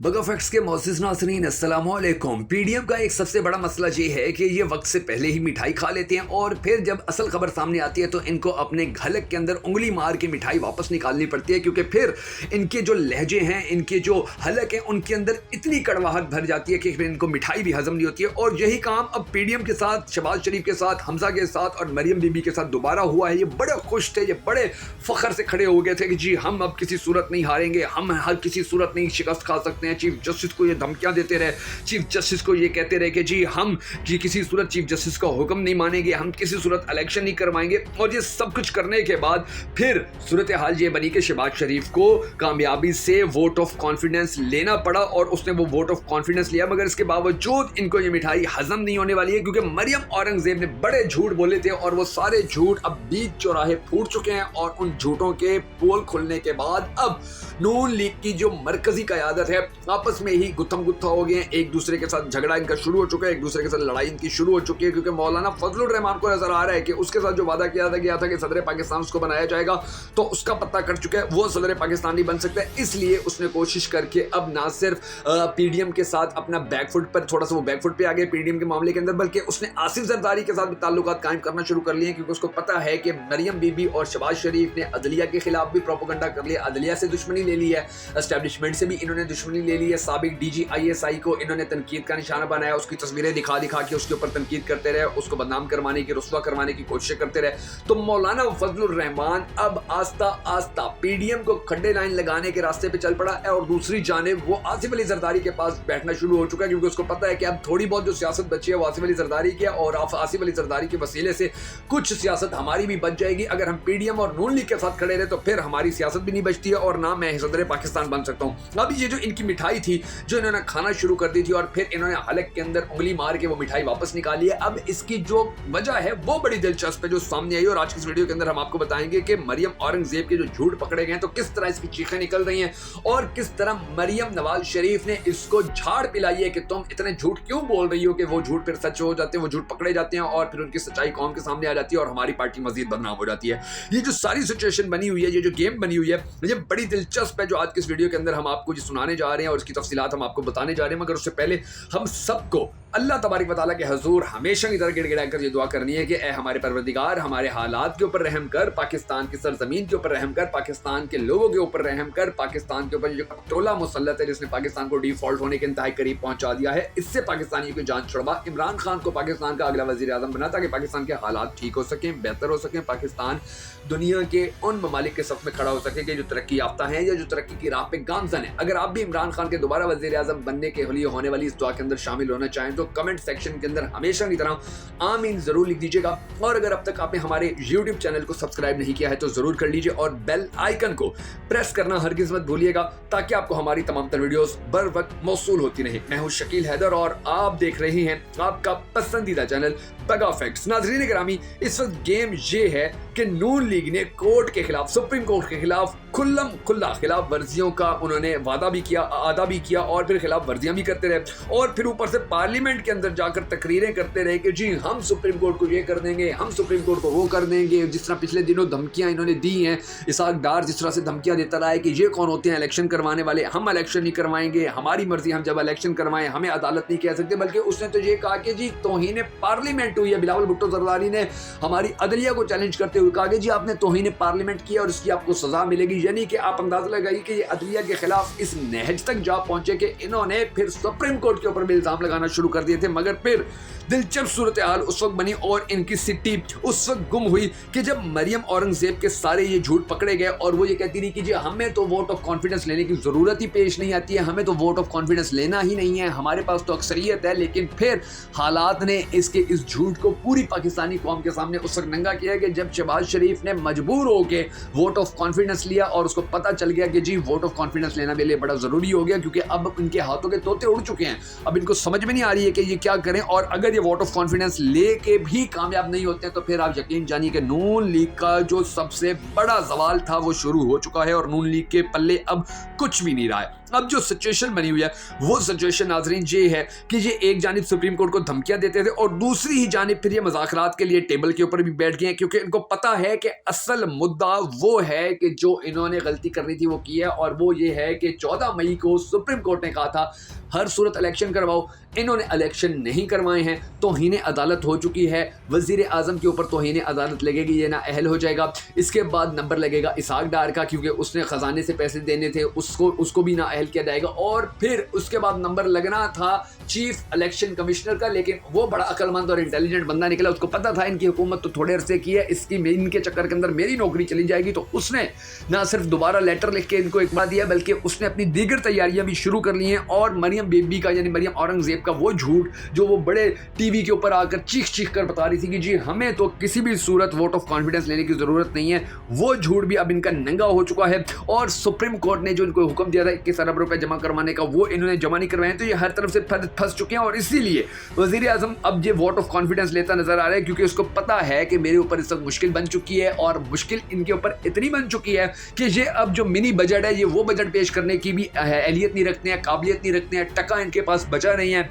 बगा फैक्ट्स के मोअज़्ज़िज़ नाज़रीन अस्सलाम वालेकुम। पीडीएम का एक सबसे बड़ा मसला ये है कि ये वक्त से पहले ही मिठाई खा लेते हैं और फिर जब असल खबर सामने आती है तो इनको अपने घलक के अंदर उंगली मार के मिठाई वापस निकालनी पड़ती है, क्योंकि फिर इनके जो लहजे हैं, इनके जो हलक हैं, उनके अंदर इतनी कड़वाहट भर जाती है कि फिर इनको मिठाई भी हजम नहीं होती है। और यही काम अब पीडीएम के साथ, शहबाज शरीफ के साथ, हमजा के साथ और मरियम बीबी के साथ दोबारा हुआ है। ये बड़े खुश थे, ये बड़े फख्र से खड़े हो गए थे कि जी हम अब किसी सूरत नहीं हारेंगे, हम हर किसी सूरत नहीं शिकस्त खा सकते हैं। चीफ जस्टिस को ये धमकियां देते रहे, चीफ जस्टिस को ये कहते रहे कि जी हम किसी सूरत चीफ जस्टिस का हुक्म नहीं मानेंगे, हम किसी सूरत इलेक्शन नहीं करवाएंगे। और ये सब कुछ करने के बाद फिर सूरत हाल ये बनी कि शहबाज शरीफ को कामयाबी से वोट ऑफ कॉन्फिडेंस लेना पड़ा और उसने वो वोट ऑफ कॉन्फिडेंस लिया। मगर इसके बावजूद इनको ये मिठाई हजम नहीं होने वाली है, क्योंकि मरियम औरंगजेब ने बड़े झूठ बोले थे और वो सारे झूठ अब बीच चौराहे फूट चुके हैं। और उन झूठों के पोल खुलने के बाद अब नून लीग की जो मरकजी क़यादत है आपस में ही गुत्थम गुत्था हो गए हैं। एक दूसरे के साथ झगड़ा इनका शुरू हो चुका है, एक दूसरे के साथ लड़ाई इनकी शुरू हो चुकी है, क्योंकि मौलाना फजलुर रहमान को नजर आ रहा है कि उसके साथ जो वादा किया गया था कि सदर पाकिस्तान उसको बनाया जाएगा, तो उसका पत्ता कट चुका है, वो सदर पाकिस्तान नहीं बन सकता है। इसलिए उसने कोशिश करके अब ना सिर्फ पीडीएम के साथ अपना बैकफुट पर, थोड़ा सा वो बैकफुट पे आ गए पीडीएम के मामले के अंदर, बल्कि उसने आसिफ जरदारी के साथ भी ताल्लुकात कायम करना शुरू कर लिए, क्योंकि उसको पता है कि मरियम बीबी और शहबाज शरीफ ने अदलिया के खिलाफ भी प्रोपेगेंडा कर लिया, अदलिया से दुश्मनी ले ली है, एस्टेब्लिशमेंट से भी इन्होंने दुश्मनी ले ली है। साबिक DGISI को इन्होंने तनकीद का निशाना बनाया, उसकी तस्वीरें दिखा दिखा के उसके ऊपर तनकीद करते रहे, उसको बदनाम करवाने की, रुस्वा करवाने की कोशिश करते रहे। तो मौलाना फजलुर रहमान अब आस्ता आस्ता पीडीएम को खड्डे लाइन लगाने के रास्ते पे चल पड़ा है और दूसरी जानिब वो आसिफ अली जरदारी के पास बैठना शुरू हो चुका है, क्योंकि उसको पता है कि अब थोड़ी बहुत जो सियासत बची है वो आसिफ अली जरदारी की है और आसिफ अली जरदारी के वसीले से कुछ सियासत हमारी भी बच जाएगी। अगर हम पीडीएम और नून लीग के साथ खड़े रहे तो फिर हमारी सियासत भी नहीं बचती है और ना मैं सदर पाकिस्तान बन सकता हूँ। अब ये जो इनकी मिठाई थी जो इन्होंने खाना शुरू कर दी थी और फिर इन्होंने हलक के अंदर उंगली मार के वो मिठाई वापस निकाली है, अब इसकी जो वजह है वो बड़ी दिलचस्प है जो सामने आई। और आज की इस वीडियो के अंदर हम आपको बताएंगे कि मरियम औरंगजेब के जो झूठ पकड़े गए तो किस तरह इसकी चीखें निकल रही हैं और किस तरह मरियम नवाज शरीफ ने इसको झाड़ पिलाई है कि तुम इतने झूठ क्यों बोल रही हो, कि वो झूठ फिर सच हो जाते हैं, वो झूठ पकड़े जाते हैं और फिर उनकी सच्चाई कौम के सामने आ जाती है और हमारी पार्टी मजीद बदनाम हो जाती है। ये जो सारी सिचुएशन बनी हुई है, ये जो गेम बनी हुई है, ये बड़ी दिलचस्प है जो आज की इस वीडियो के अंदर हम आपको सुनाने जा रहे हैं और इसकी तफसीलात हम आपको बताने जा रहे हैं। मगर उससे पहले हम सबको अल्लाह तबारक व तआला के हुजूर हमेशा की तरह गिड़गिड़ा कर ये दुआ करनी है कि ए हमारे परवरदिगार, हमारे हालात के ऊपर रहम कर, पाकिस्तान की सरजमीन के ऊपर रहम कर, पाकिस्तान के लोगों के ऊपर रहम कर, पाकिस्तान के ऊपर जो टोला मुसल्लत है जिसने पाकिस्तान को डिफॉल्ट होने के इंतहाई करीब पहुंचा दिया है, इससे पाकिस्तानियों की जान छुड़वा, इमरान खान को पाकिस्तान का अगला वजीर आजम बना ताकि पाकिस्तान के हालात ठीक हो सकें, बेहतर हो सकें, पाकिस्तान दुनिया के उन ममालिक के सफ में खड़ा हो सके जो तरक्की याफ्ता है या जो तरक्की की राह पे गामजन है। अगर आप भी इमरान खान के दोबारा वजीर आजम बनने के लिए होने वाली इस दुआ के अंदर शामिल होना चाहें तो कमेंट सेक्शन के अंदर हमेशा की तरह आमीन जरूर लिख दीजिएगा। और अगर अब तक आपने हमारे YouTube चैनल को सब्सक्राइब नहीं किया है तो जरूर कर लीजिए और बेल आइकन को प्रेस करना हरगिज मत भूलिएगा ताकि आपको हमारी तमाम तर वीडियोस बर वक्त मौसूल होती रहे। मैं हूं शकील हैदर और आप देख रहे हैं आपका पसंदीदा चैनल बगा फैक्ट्स। नाज़रीन गिरामी, इस वक्त गेम ये है कि नून लीग ने कोर्ट के खिलाफ, सुप्रीम कोर्ट के खिलाफ खुल्लम खुल्ला खिलाफ वर्जियों का उन्होंने वादा भी किया, अदा भी किया और फिर खिलाफ वर्जियां भी करते रहे और फिर ऊपर से पार्लियामेंट के अंदर जाकर तकरीरें करते रहे कि जी हम सुप्रीम कोर्ट को ये कर देंगे, हम सुप्रीम कोर्ट को वो कर देंगे। जिस तरह पिछले दिनों धमकियां इन्होंने दी हैं, इसाक डार जिस तरह से धमकियां देता रहा है कि ये कौन होते हैं इलेक्शन करवाने वाले, हम इलेक्शन नहीं करवाएंगे, हमारी मर्जी, हम जब इलेक्शन करवाएं हमें अदालत नहीं कह सकते। बल्कि उसने तो ये कहा कि जी तौहीन पार्लियामेंट हुई है। बिलावल भुट्टो जरदारी ने हमारी अदलिया को चैलेंज करते हुए कहा कि जी आपने तौहीन पार्लियामेंट किया और इसकी आपको सजा मिलेगी। यानी कि आप अंदाजा लगाइए कि ये अदलिया के खिलाफ इस नहज तक जा पहुंचे कि इन्होंने फिर सुप्रीम कोर्ट के ऊपर भी इल्जाम लगाना शुरू कर दिए थे। मगर फिर दिलचस्प सूरत हाल उस वक्त बनी और इनकी सिट्टी उस वक्त गुम हुई कि जब मरियम औरंगजेब के सारे ये झूठ पकड़े गए और वो ये कहती रही कि जी हमें तो वोट ऑफ कॉन्फिडेंस लेने की जरूरत ही पेश नहीं आती है, हमें तो वोट ऑफ कॉन्फिडेंस लेना ही नहीं है, हमारे पास तो अक्सरियत है। लेकिन फिर हालात ने इसके इस झूठ को पूरी पाकिस्तानी कौम के सामने उस वक्त नंगा किया कि जब शहबाज शरीफ ने मजबूर होकर वोट ऑफ कॉन्फिडेंस लिया और उसको पता चल गया कि जी वोट ऑफ कॉन्फिडेंस लेना मेरे लिए बड़ा जरूरी हो गया, क्योंकि अब इनके हाथों के तोते उड़ चुके हैं, अब इनको समझ में नहीं आ रही है कि ये क्या करें। और अगर ये वोट ऑफ कॉन्फिडेंस लेके भी कामयाब नहीं होते तो फिर आप यकीन जानिए कि नून लीग का जो सबसे बड़ा सवाल था वो शुरू हो चुका है और नून लीग के पल्ले अब कुछ भी नहीं रहा है। अब जो सिचुएशन बनी हुई है वो सिचुएशन नाजरीन ये है कि ये एक जानिब सुप्रीम कोर्ट को धमकियां देते थे और दूसरी ही जानिब फिर ये मज़ाकरात के लिए टेबल के ऊपर भी बैठ गए हैं, क्योंकि इनको पता है कि असल मुद्दा वो है कि जो इन्होंने गलती करनी थी वो की है, और वो ये है कि 14 मई को सुप्रीम कोर्ट ने कहा था हर सूरत इलेक्शन करवाओ। इन्होंने इलेक्शन नहीं करवाए हैं, तौहीन अदालत हो चुकी है, वज़ीर आज़म के ऊपर तौहीन अदालत लगेगी, ये ना अहल हो जाएगा। इसके बाद नंबर लगेगा इसहाक डार का, क्योंकि उसने ख़जाने से पैसे देने थे, उसको भी ना अहल किया जाएगा। और फिर उसके बाद नंबर लगना था चीफ इलेक्शन कमिश्नर का, लेकिन वो बड़ा अक्लमंद और इंटेलिजेंट बंदा निकला, उसको पता था इनकी हुकूमत तो थोड़े अरसे की है, इनके चक्कर के अंदर मेरी नौकरी चली जाएगी, तो उसने ना सिर्फ दोबारा लेटर लिख के इनको इकबाल दिया, बल्कि उसने अपनी दीगर तैयारियां भी शुरू कर ली हैं। और मरियम बीबी का यानी मरियम औरंगजेब का वो झूठ जो वो बड़े टीवी के ऊपर आकर चीख कर बता रही थी कि जी हमें तो किसी भी सूरत वोट ऑफ कॉन्फिडेंस लेने की जरूरत नहीं है, वो झूठ भी अब इनका नंगा हो चुका है। और सुप्रीम कोर्ट ने जो इनको हुक्म दिया था 21 अरब रुपए जमा करवाने का, वो इन्होंने जमा नहीं करवाए, तो ये हर तरफ से फंस चुके हैं। और इसीलिए वजीर आजम अब ये वोट ऑफ कॉन्फिडेंस लेता नजर आ रहा है, क्योंकि उसको पता है कि मेरे ऊपर इस वक्त मुश्किल बन चुकी है, और मुश्किल इनके ऊपर इतनी बन चुकी है कि ये अब जो मिनी बजट है, ये वो बजट पेश करने की भी अहलियत नहीं रखते हैं, काबिलियत नहीं रखते हैं, टका इनके पास बचा नहीं है।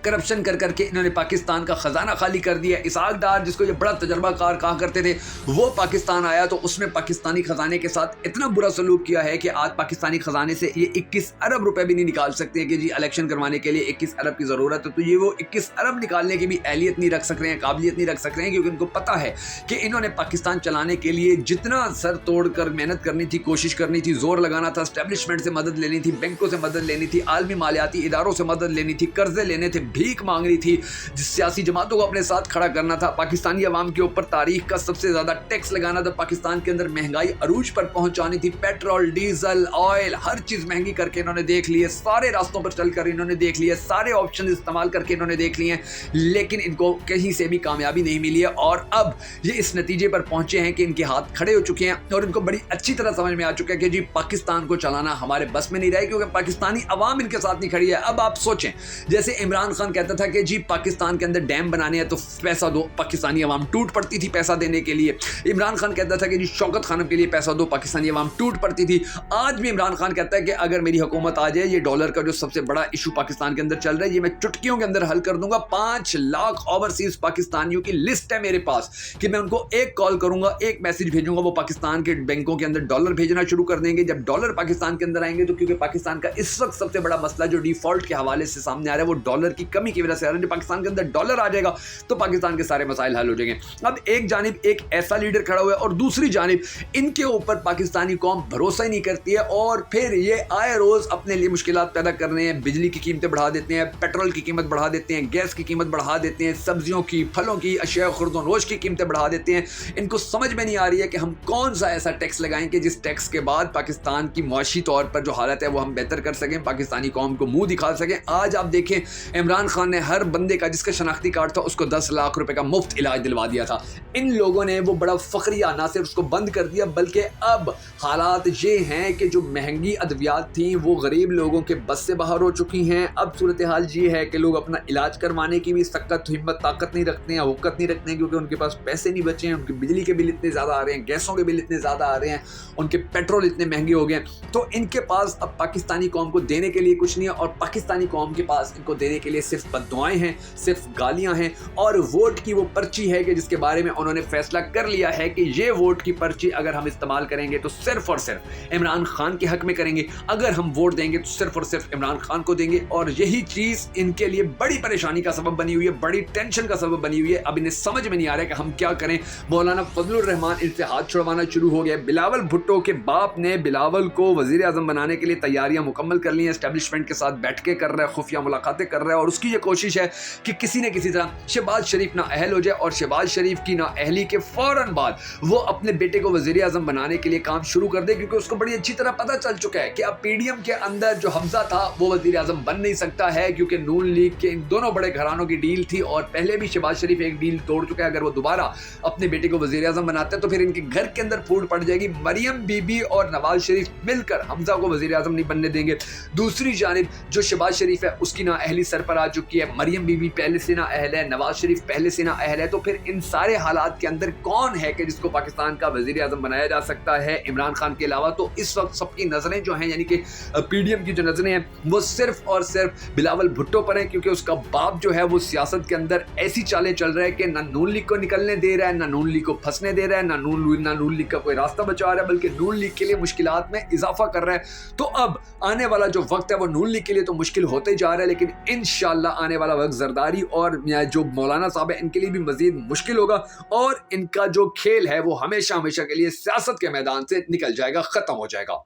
करप्शन कर करके इन्होंने पाकिस्तान का खजाना खाली कर दिया। इसहाक डार जिसको ये बड़ा तजर्बाकार कहा करते थे, वो पाकिस्तान आया तो उसने पाकिस्तानी खजाने के साथ इतना बुरा सलूक किया है कि आज पाकिस्तानी खजाने से ये 21 अरब रुपए भी नहीं निकाल सकते हैं कि जी इलेक्शन करवाने के लिए 21 अरब की ज़रूरत है, तो ये वो 21 अरब निकालने की भी अहलियत नहीं रख सक रहे हैं, काबिलियत नहीं रख सक रहे हैं, क्योंकि उनको पता है कि इन्होंने पाकिस्तान चलाने के लिए जितना सर तोड़ कर मेहनत करनी थी, कोशिश करनी थी, जोर लगाना था, एस्टेब्लिशमेंट से मदद लेनी थी, बैंकों से मदद लेनी थी, आलमी मालियाती इदारों से मदद लेनी थी, कर्जे लेने थे, भीख मांगनी थी, जिस सियासी जमातों को अपने साथ खड़ा करना था, पाकिस्तानी अवाम के ऊपर तारीख का सबसे ज्यादा टैक्स लगाना था, पाकिस्तान के अंदर महंगाई अरूज पर पहुंचानी थी, पेट्रोल, डीजल, ऑयल, हर चीज महंगी करके इन्होंने देख ली है, सारे रास्तों पर चलकर इन्होंने देख लिया, सारे ऑप्शन इस्तेमाल करके इन्होंने देख लिए हैं, लेकिन इनको कहीं से भी कामयाबी नहीं मिली है। और अब ये इस नतीजे पर पहुंचे हैं कि इनके हाथ खड़े हो चुके हैं और इनको बड़ी अच्छी तरह समझ में आ चुका है कि जी पाकिस्तान को चलाना हमारे बस में नहीं रहा है, क्योंकि पाकिस्तानी अवाम इनके साथ नहीं खड़ी है। अब आप सोचें, जैसे इमरान खान कहता था कि जी पाकिस्तान के अंदर डैम बनाने हैं तो पैसा दो, पाकिस्तानी अवाम टूट पड़ती थी पैसा देने के लिए। इमरान खान कहता था कि जी शौकत खानम के लिए पैसा दो, पाकिस्तानी अवाम टूट पड़ती थी। आज भी इमरान खान कहता है कि अगर मेरी हुकूमत आ जाए, ये डॉलर का जो सबसे बड़ा इशू पाकिस्तान के अंदर चल रहा है, ये मैं चुटकियों के अंदर हल कर दूंगा। 5 लाख ओवरसीज पाकिस्तानियों की लिस्ट है मेरे पास कि मैं उनको एक कॉल करूंगा, एक मैसेज भेजूंगा, वो पाकिस्तान के बैंकों के अंदर डॉलर भेजना शुरू कर देंगे। जब डॉलर पाकिस्तान के अंदर आएंगे, तो क्योंकि पाकिस्तान का इस वक्त सबसे बड़ा मसला जो डिफॉल्ट के हवाले से सामने आ रहा है, वो डॉलर की कमी की वजह से आ रहा है। पाकिस्तान के अंदर डॉलर आ जाएगा तो पाकिस्तान के सारे मसाइल हल हो जाएंगे। अब एक जानिब एक ऐसा लीडर खड़ा हुआ है और दूसरी जानिब इनके ऊपर पाकिस्तानी कौम भरोसा ही नहीं करती है, और फिर ये आए रोज अपने लिए मुश्किलात पैदा कर रहे हैं। बिजली की कीमतें बढ़ा देते हैं, पेट्रोल की कीमत बढ़ा देते हैं, गैस की कीमत बढ़ा देते हैं, सब्जियों की, फलों की, अशिया खुर्दों रोज की कीमतें बढ़ा देते हैं। इनको समझ में नहीं आ रही है कि हम कौन सा ऐसा टैक्स लगाएं कि जिस टैक्स के बाद पाकिस्तान की मुआशी तौर पर जो हालत है वो हम बेहतर कर सकें, पाकिस्तानी कौम को मुंह दिखा सकें। आज आप देखें, इमरान खान ने हर बंदे का जिसका शनाख्ती कार्ड था उसको 10 लाख रुपए का मुफ्त इलाज दिलवा दिया था। इन लोगों ने वो बड़ा फखरिया ना सिर्फ उसको बंद कर दिया, बल्कि अब हालात ये हैं कि जो महंगी अद्वियात थी वो गरीब लोगों के बस से बाहर हो चुकी हैं। अब सूरत हाल ये है कि लोग अपना इलाज करवाने की भी सख्त हिम्मत ताकत नहीं रखते हैं, औकत नहीं रखते हैं, क्योंकि उनके पास पैसे नहीं बचे हैं। उनके बिजली के बिल इतने ज़्यादा आ रहे हैं, गैसों के बिल इतने ज़्यादा आ रहे हैं, उनके पेट्रोल इतने महंगे हो गए हैं, तो इनके पास अब पाकिस्तानी कौम को देने के लिए कुछ नहीं है। और पाकिस्तानी कौम के पास इनको देने के लिए सिर्फ बद्दुआएं हैं, सिर्फ गालियां हैं, और वोट की वो पर्ची है कि जिसके बारे में उन्होंने फैसला कर लिया है कि ये वोट की पर्ची अगर हम इस्तेमाल करेंगे तो सिर्फ और सिर्फ इमरान खान के हक में करेंगे, अगर हम वोट देंगे तो सिर्फ और सिर्फ इमरान खान को देंगे। और यही चीज इनके लिए बड़ी परेशानी का सबब बनी हुई है, बड़ी टेंशन का सबब बनी हुई है। अब इन्हें समझ में नहीं आ रहा है कि हम क्या करें। मौलाना फजलुर रहमान इनसे हाथ छुड़वाना शुरू हो गया। बिलावल भुट्टो के बाप ने बिलावल को वजीर आजम बनाने के लिए तैयारियां मुकम्मल कर ली हैं, एस्टेब्लिशमेंट के साथ बैठ के कर रहा है, खुफिया मुलाकातें कर रहा है, और उसकी ये कोशिश है कि किसी न किसी तरह शहबाज शरीफ ना अहल हो जाए, और शहबाज शरीफ की ना अहली के फौरन बाद वो अपने बेटे को वजीर आजम बनाने के लिए काम शुरू कर दे, क्योंकि उसको बड़ी अच्छी तरह पता चल चुका है कि अब पीडीएम के अंदर जो हमजा था वो वजीर आजम बन नहीं सकता है, क्योंकि नून लीग के इन दोनों बड़े घरानों की डील थी, और पहले भी शहबाज शरीफ एक डील तोड़ चुका है। अगर वो दोबारा अपने बेटे को वजीर आजम बनाते हैं तो फिर इनके घर के अंदर फूट पड़ जाएगी। मरियम बीबी और नवाज शरीफ मिलकर हमजा को वजीर आजम नहीं बनने देंगे। दूसरी जानिब जो शहबाज शरीफ है उसकी ना अहली सर पर आ चुकी है, मरियम बीबी पहले से ना अहल है, नवाज शरीफ पहले से ना अहल है, तो फिर इन सारे हालात के अंदर कौन है कि जिसको पाकिस्तान का वजीर आजम बनाया जा सकता है इमरान खान के अलावा? तो इस वक्त सबकी नजरें जो हैं, यानी कि पीडीएम की जो नजरें हैं, वो सिर्फ और सिर्फ बिलावल भुट्टो पर है, क्योंकि उसका बाप जो है वो सियासत के अंदर ऐसी चालें चल रहा है कि ना नून लीग को निकलने दे रहा है, ना नून लीग को फंसने दे रहा है, ना नून लीग का कोई रास्ता बचा रहा है, बल्कि नून लीग के लिए मुश्किलात में इजाफा कर रहा है। तो अब आने वाला जो वक्त है वो नून लीग के लिए तो मुश्किल होते जा रहा है, लेकिन इंशाल्लाह आने वाला वक्त जरदारी और जो मौलाना साहब है इनके लिए भी मजीद मुश्किल होगा, और इनका जो खेल है वो हमेशा हमेशा के लिए सियासत के मैदान से निकल जाएगा, खत्म हो जाएगा।